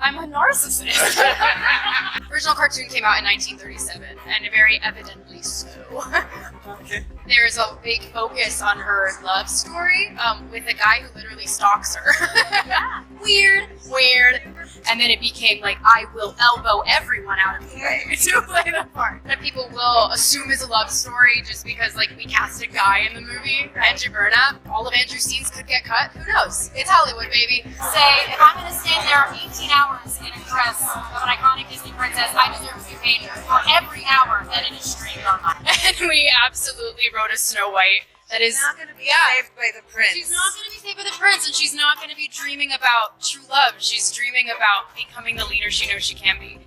I'm a narcissist. Original cartoon came out in 1937, and very evidently so. Okay. There's a big focus on her love story with a guy who literally stalks her. Weird. And then it became like, I will elbow everyone out of the way to play the part. That people will assume is a love story just because like we cast a guy in the movie, Andrew Burnap. All of Andrew's scenes could get cut. Who knows? It's Hollywood, baby. Say, if I'm going to stand there 18 hours in a dress of an iconic Disney princess, I deserve to be paid for every hour that it is streamed online. And we absolutely wrote a Snow White that is not going to be saved by the prince. She's not going to be saved by the prince, and she's not going to be dreaming about true love. She's dreaming about becoming the leader she knows she can be.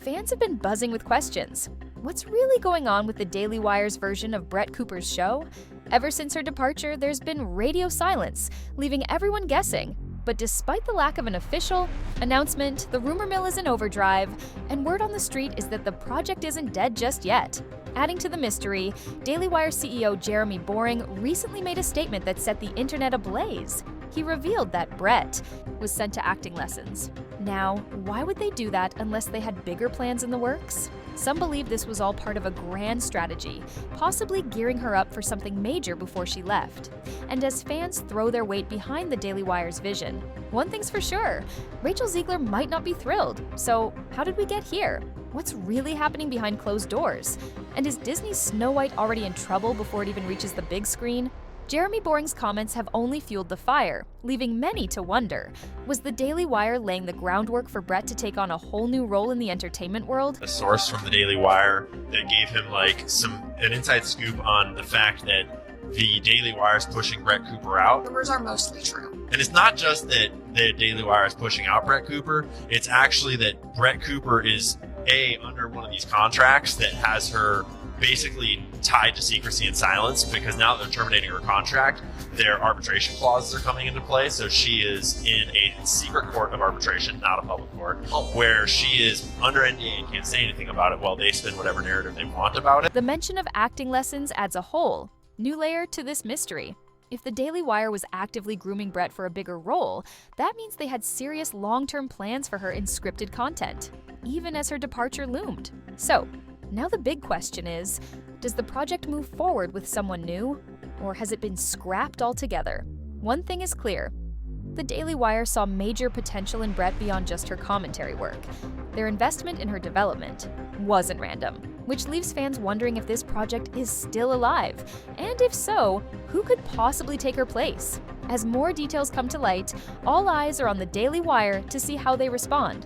Fans have been buzzing with questions. What's really going on with the Daily Wire's version of Brett Cooper's show? Ever since her departure, there's been radio silence, leaving everyone guessing. But despite the lack of an official announcement, the rumor mill is in overdrive, and word on the street is that the project isn't dead just yet. Adding to the mystery, Daily Wire CEO Jeremy Boring recently made a statement that set the internet ablaze. He revealed that Brett was sent to acting lessons. Now, why would they do that unless they had bigger plans in the works? Some believe this was all part of a grand strategy, possibly gearing her up for something major before she left. And as fans throw their weight behind the Daily Wire's vision, one thing's for sure, Rachel Zegler might not be thrilled. So how did we get here? What's really happening behind closed doors? And is Disney's Snow White already in trouble before it even reaches the big screen? Jeremy Boring's comments have only fueled the fire, leaving many to wonder. Was the Daily Wire laying the groundwork for Brett to take on a whole new role in the entertainment world? A source from the Daily Wire that gave him an inside scoop on the fact that the Daily Wire is pushing Brett Cooper out. Rumors are mostly true. And it's not just that the Daily Wire is pushing out Brett Cooper, it's actually that Brett Cooper is under one of these contracts that has her basically tied to secrecy and silence, because now that they're terminating her contract, their arbitration clauses are coming into play. So she is in a secret court of arbitration, not a public court, where she is under NDA and can't say anything about it while they spin whatever narrative they want about it. The mention of acting lessons adds a whole new layer to this mystery. If the Daily Wire was actively grooming Brett for a bigger role, that means they had serious long-term plans for her in scripted content, even as her departure loomed. So, now the big question is, does the project move forward with someone new, or has it been scrapped altogether? One thing is clear. The Daily Wire saw major potential in Brett beyond just her commentary work. Their investment in her development wasn't random, which leaves fans wondering if this project is still alive, and if so, who could possibly take her place? As more details come to light, all eyes are on the Daily Wire to see how they respond.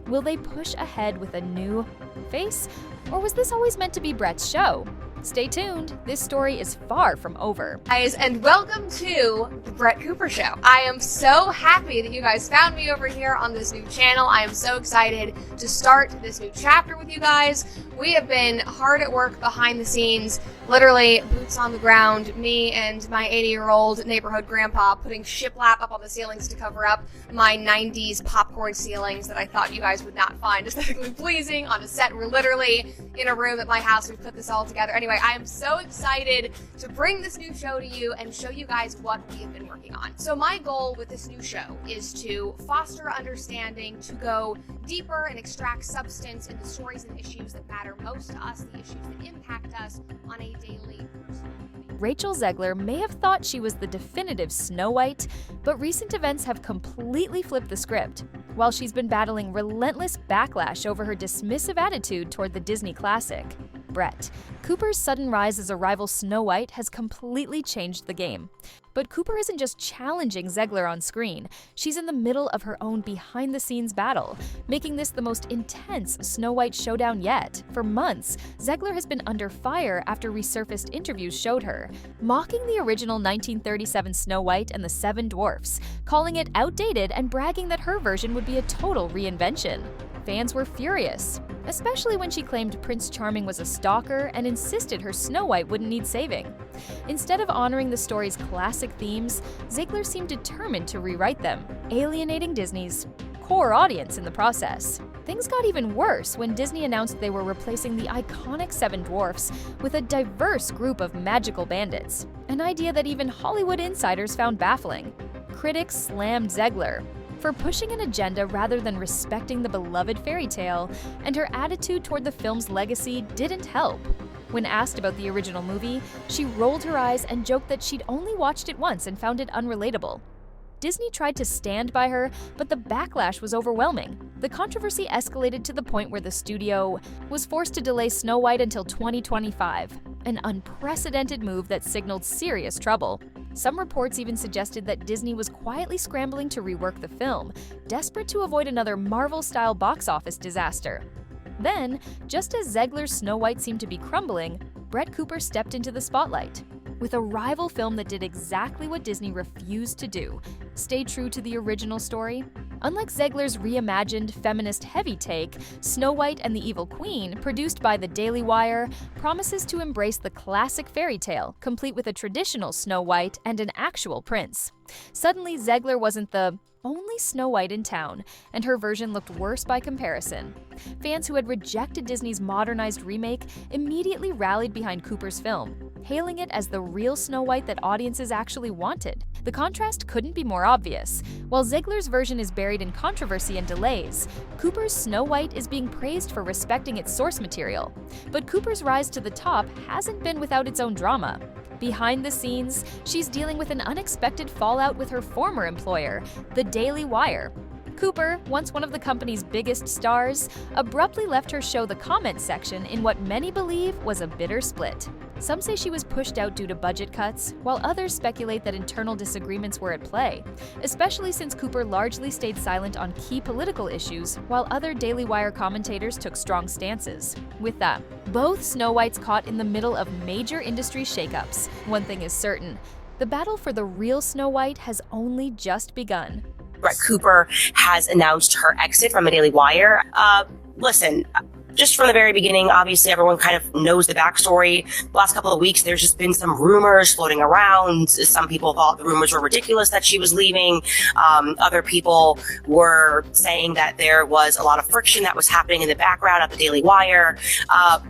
Will they push ahead with a new face, or was this always meant to be Brett's show? Stay tuned, this story is far from over. Guys, and welcome to the Brett Cooper Show. I am so happy that you guys found me over here on this new channel. I am so excited to start this new chapter with you guys. We have been hard at work behind the scenes, literally boots on the ground, me and my 80-year-old neighborhood grandpa putting shiplap up on the ceilings to cover up my 90s popcorn ceilings that I thought you guys would not find aesthetically pleasing on a set. We're literally in a room at my house. We put this all together. Anyway, I am so excited to bring this new show to you and show you guys what we have been working on. So my goal with this new show is to foster understanding, to go deeper and extract substance in the stories and issues that matter most to us, the issues that impact us on a daily personal. Rachel Zegler may have thought she was the definitive Snow White, but recent events have completely flipped the script. While she's been battling relentless backlash over her dismissive attitude toward the Disney classic, Brett, Cooper's sudden rise as a rival Snow White has completely changed the game. But Cooper isn't just challenging Zegler on screen, she's in the middle of her own behind-the-scenes battle, making this the most intense Snow White showdown yet. For months, Zegler has been under fire after resurfaced interviews showed her, mocking the original 1937 Snow White and the Seven Dwarfs, calling it outdated and bragging that her version would be a total reinvention. Fans were furious, especially when she claimed Prince Charming was a stalker and insisted her Snow White wouldn't need saving. Instead of honoring the story's classic themes, Zegler seemed determined to rewrite them, alienating Disney's core audience in the process. Things got even worse when Disney announced they were replacing the iconic Seven Dwarfs with a diverse group of magical bandits, an idea that even Hollywood insiders found baffling. Critics slammed Zegler, for pushing an agenda rather than respecting the beloved fairy tale, and her attitude toward the film's legacy didn't help. When asked about the original movie, she rolled her eyes and joked that she'd only watched it once and found it unrelatable. Disney tried to stand by her, but the backlash was overwhelming. The controversy escalated to the point where the studio was forced to delay Snow White until 2025, an unprecedented move that signaled serious trouble. Some reports even suggested that Disney was quietly scrambling to rework the film, desperate to avoid another Marvel-style box office disaster. Then, just as Zegler's Snow White seemed to be crumbling, Brett Cooper stepped into the spotlight. With a rival film that did exactly what Disney refused to do, stay true to the original story. Unlike Zegler's reimagined feminist heavy take, Snow White and the Evil Queen, produced by The Daily Wire, promises to embrace the classic fairy tale, complete with a traditional Snow White and an actual prince. Suddenly, Zegler wasn't the only Snow White in town, and her version looked worse by comparison. Fans who had rejected Disney's modernized remake immediately rallied behind Cooper's film, hailing it as the real Snow White that audiences actually wanted. The contrast couldn't be more obvious. While Zegler's version is buried in controversy and delays, Cooper's Snow White is being praised for respecting its source material. But Cooper's rise to the top hasn't been without its own drama. Behind the scenes, she's dealing with an unexpected fallout with her former employer, The Daily Wire. Cooper, once one of the company's biggest stars, abruptly left her show The Comment section in what many believe was a bitter split. Some say she was pushed out due to budget cuts, while others speculate that internal disagreements were at play, especially since Cooper largely stayed silent on key political issues, while other Daily Wire commentators took strong stances. With that, both Snow Whites caught in the middle of major industry shakeups. One thing is certain, the battle for the real Snow White has only just begun. Brett Cooper has announced her exit from the Daily Wire. Listen, just from the very beginning, obviously everyone kind of knows the backstory. The last couple of weeks, there's just been some rumors floating around. Some people thought the rumors were ridiculous that she was leaving. Other people were saying that there was a lot of friction that was happening in the background at the Daily Wire.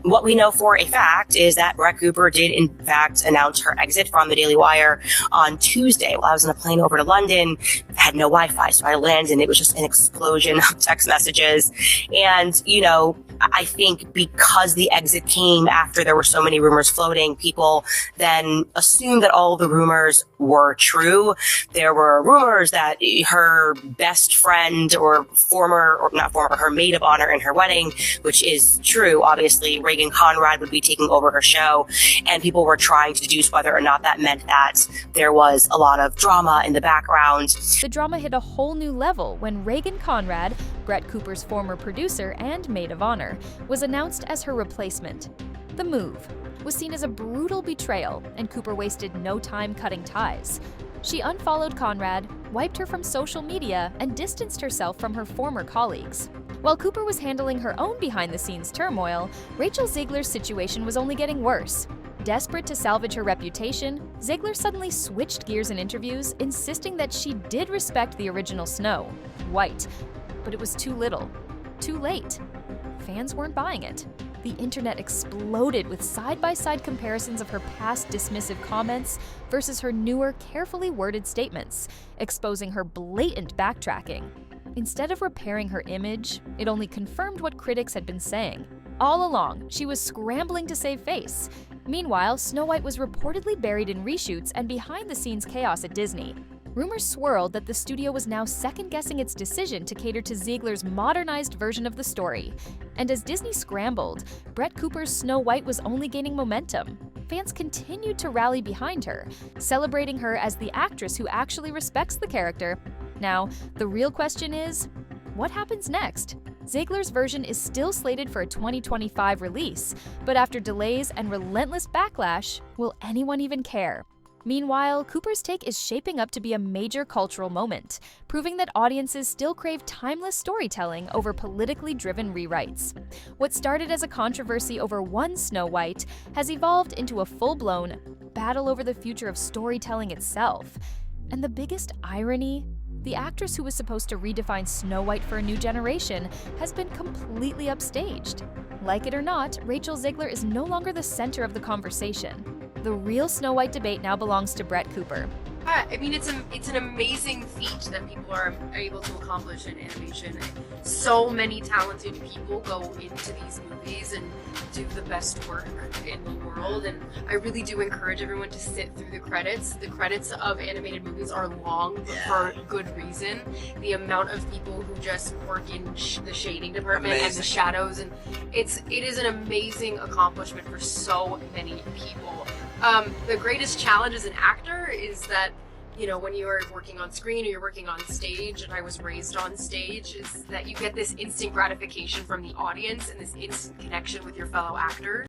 What we know for a fact is that Brett Cooper did in fact announce her exit from the Daily Wire on Tuesday while I was on a plane over to London. I had no Wi-Fi, so I landed and it was just an explosion of text messages. And, you know, I think because the exit came after there were so many rumors floating, people then assumed that all the rumors were true. There were rumors that her best friend or her maid of honor in her wedding, which is true, obviously, Reagan Conrad would be taking over her show, and people were trying to deduce whether or not that meant that there was a lot of drama in the background. The drama hit a whole new level when Reagan Conrad, Brett Cooper's former producer and maid of honor, was announced as her replacement. The move was seen as a brutal betrayal, and Cooper wasted no time cutting ties. She unfollowed Conrad, wiped her from social media, and distanced herself from her former colleagues. While Cooper was handling her own behind-the-scenes turmoil, Rachel Zegler's situation was only getting worse. Desperate to salvage her reputation, Zegler suddenly switched gears in interviews, insisting that she did respect the original Snow White. But it was too little, too late. Fans weren't buying it. The internet exploded with side-by-side comparisons of her past dismissive comments versus her newer, carefully worded statements, exposing her blatant backtracking. Instead of repairing her image, it only confirmed what critics had been saying. All along, she was scrambling to save face. Meanwhile, Snow White was reportedly buried in reshoots and behind-the-scenes chaos at Disney. Rumors swirled that the studio was now second-guessing its decision to cater to Zegler's modernized version of the story. And as Disney scrambled, Brett Cooper's Snow White was only gaining momentum. Fans continued to rally behind her, celebrating her as the actress who actually respects the character. Now, the real question is, what happens next? Zegler's version is still slated for a 2025 release, but after delays and relentless backlash, will anyone even care? Meanwhile, Cooper's take is shaping up to be a major cultural moment, proving that audiences still crave timeless storytelling over politically driven rewrites. What started as a controversy over one Snow White has evolved into a full-blown battle over the future of storytelling itself. And the biggest irony? The actress who was supposed to redefine Snow White for a new generation has been completely upstaged. Like it or not, Rachel Zegler is no longer the center of the conversation. The real Snow White debate now belongs to Brett Cooper. I mean, it's an amazing feat that people are able to accomplish in animation. So many talented people go into these movies and do the best work in the world, and I really do encourage everyone to sit through the credits. The credits of animated movies are long for good reason. The amount of people who just work in the shading department and the shadows, and it is an amazing accomplishment for so many people. The greatest challenge as an actor is that, you know, when you are working on screen or you're working on stage, and I was raised on stage, is that you get this instant gratification from the audience and this instant connection with your fellow actors.